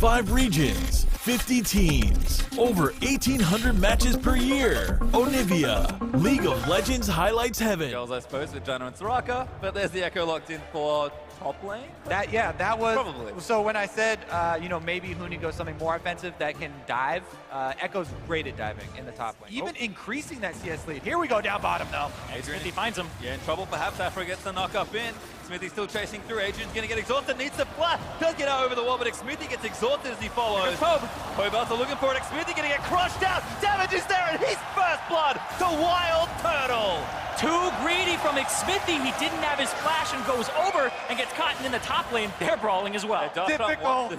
5 regions, 50 teams, over 1,800 matches per year. Onivia, League of Legends highlights heaven. Girls, I suppose, with Jana and Soraka, but there's the Echo locked in for top lane. That was probably. So when I said, maybe Huni goes something more offensive that can dive, Echo's great at diving in the top lane. Even increasing that CS lead. Here we go down bottom though. Smithy finds him. Yeah, in trouble. Perhaps Afro gets the knock up in. Smithy still chasing through. Adrian's going to get exhausted. Needs to flash. Does get out over the wall, but Smithy gets exhausted as he follows. Pobe also looking for it. Smithy going to get crushed out. Damage is there, and his first blood to Wild Turtle. Too greedy from Smithy. He didn't have his flash and goes over and gets caught in the top lane. They're brawling as well. Typical.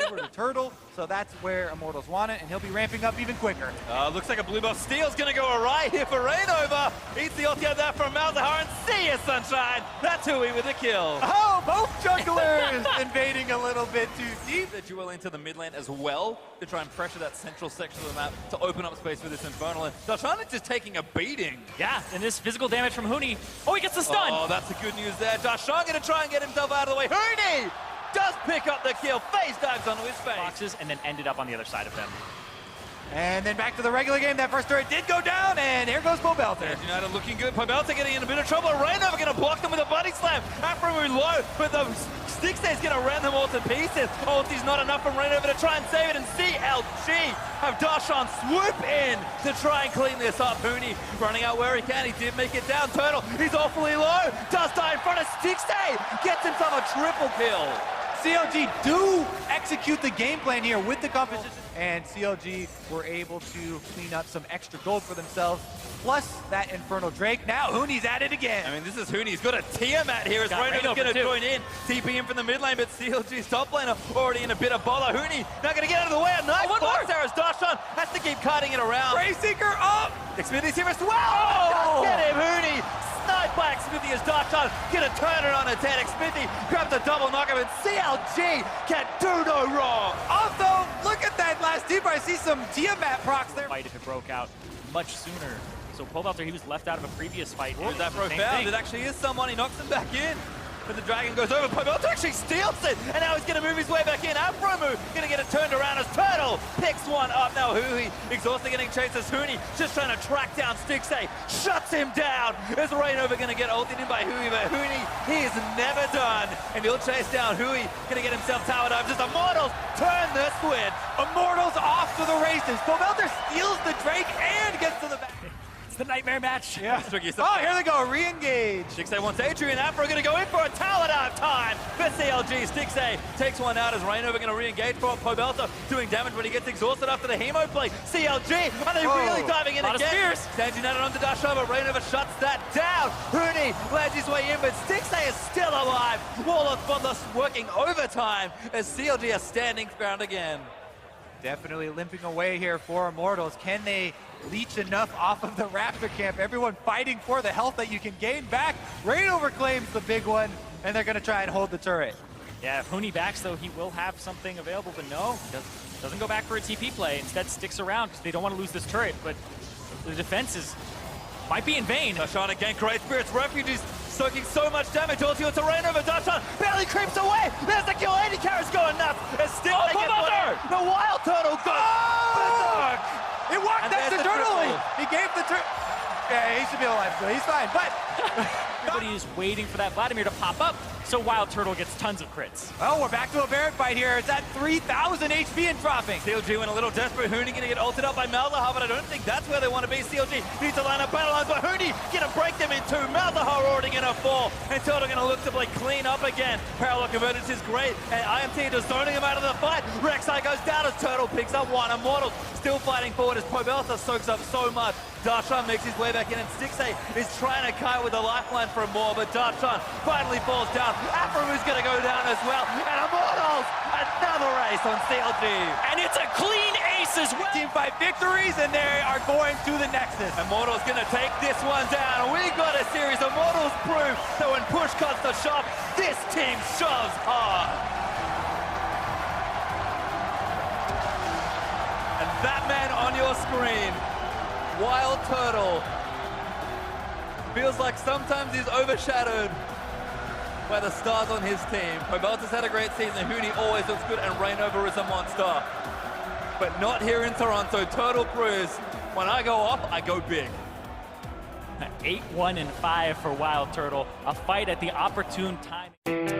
Over to Turtle, so that's where Immortals want it, and he'll be ramping up even quicker. Looks like a blue buff steal's going to go awry here for Rainover. Eats the ulti out there from Malzahar, and see ya, Sunshine. That's Hui with the kill. Oh, both jugglers invading a little bit too deep. The duel into the mid lane as well to try and pressure that central section of the map to open up space for this Infernal. And Darshana just taking a beating. Yeah, and this physical damage from Huni. Oh, he gets the stun. Oh, that's the good news there. Darshan going to try and get himself out of the way. Huni does pick up the kill. Face dives onto his face. Boxes and then ended up on the other side of them. And then back to the regular game. That first turret did go down, and here goes Pobelter. United looking good. Pobelter getting in a bit of trouble. Rainover going to block them with a body slam. Afro low, but the Sticks is going to ram them all to pieces. Ulti's not enough from Rainover to try and save it, and CLG have Darshan swoop in to try and clean this up. Huni running out where he can. He did make it down. Turtle, he's awfully low. Does die in front of Sticks. Gets himself a triple kill. CLG do execute the game plan here with the composition, and CLG were able to clean up some extra gold for themselves, plus that Infernal Drake. Now Huni's at it again. I mean, this is Huni. He's got a Tiamat here as Rainover's going to join in. TP in from the mid lane, but CLG's top laner already in a bit of bother. Huni not going to get out of the way. A nice box there as Darshan has to keep cutting it around. Grayseeker up! Smithy's here as well! Oh! Get him, Huni! Sniped by Smithy as Darshan going to turn it on its head. Smithy grabs a double knockup, and CLG can do no wrong. Also, look at that last deep. I see some Tiamat procs there. Fight if it broke out much sooner. So Pobelter, he was left out of a previous fight. Was that profound? It actually is someone. He knocks him back in. But the dragon goes over. Pobelter actually steals it, and now he's going to move his way back in. Afromu going to get it turned around as Turtle picks one up. Now Hui, exhausted, getting chased as Huni, just trying to track down Stixay, shuts him down. As Rainover going to get ulted in by Hui, but Huni, he is never done. And he'll chase down Hui, going to get himself towered up. Just Immortals turn the switch. Immortals off to the races. Pobelter steals the Drake and gets to the back. The nightmare match. Yeah. Oh, here they go. Re-engage. Stixay wants Adrian. Afro going to go in for a tower out time for CLG. Stixay takes one out as Rainover going to re-engage for Pobelter, doing damage when he gets exhausted after the hemo play. CLG, are they really diving in again? Stands United onto Darshan, but Rainover shuts that down. Huni lands his way in, but Stixay is still alive. Wall of Bloodlust working overtime as CLG are standing ground again. Definitely limping away here for Immortals. Can they leech enough off of the Raptor camp? Everyone fighting for the health that you can gain back. Rainover claims the big one, and they're going to try and hold the turret. Yeah, if Huni backs, though, he will have something available, but no, doesn't go back for a TP play. Instead, sticks around because they don't want to lose this turret, but the defense might be in vain. Darshan again, Great Spirit's Refugees soaking so much damage. Ulti to Rainover. Darshan barely creeps away. There's the kill. 80 carries going nuts. It's still the Wild Turtle goes. It worked. That's the turtle. He gave the turtle. Yeah, he should be alive, so he's fine. But everybody is waiting for that Vladimir to pop up, so Wild Turtle gets tons of crits. Oh, we're back to a Barret fight here. It's at 3,000 HP and dropping. CLG went a little desperate. Huni going to get ulted up by Malzahar, but I don't think that's where they want to be. CLG needs to line up battle lines, but Huni going to break them in two. Malzahar already going to fall, and Turtle going to look to play clean up again. Parallel convergence is great, and IMT just zoning him out of the fight. Rek'Sai goes down as Turtle picks up one. Immortals still fighting forward as Pobelter soaks up so much. Darshan makes his way back in, and Stixay is trying to kite with a lifeline for more, but Darshan finally falls down. Afromu's going to go down as well, and Immortals, another ace on CLG. And it's a clean ace as well. Team fight victories, and they are going to the Nexus. Immortals going to take this one down. We got a series. Immortals prove that when push comes to shove, this team shoves hard. And that man on your screen, Wild Turtle, feels like sometimes he's overshadowed by the stars on his team. Pobelta's had a great season. Huni always looks good, and Rainover is a monster. But not here in Toronto. Turtle Cruise, when I go off, I go big. 8-1-5 for Wild Turtle. A fight at the opportune time.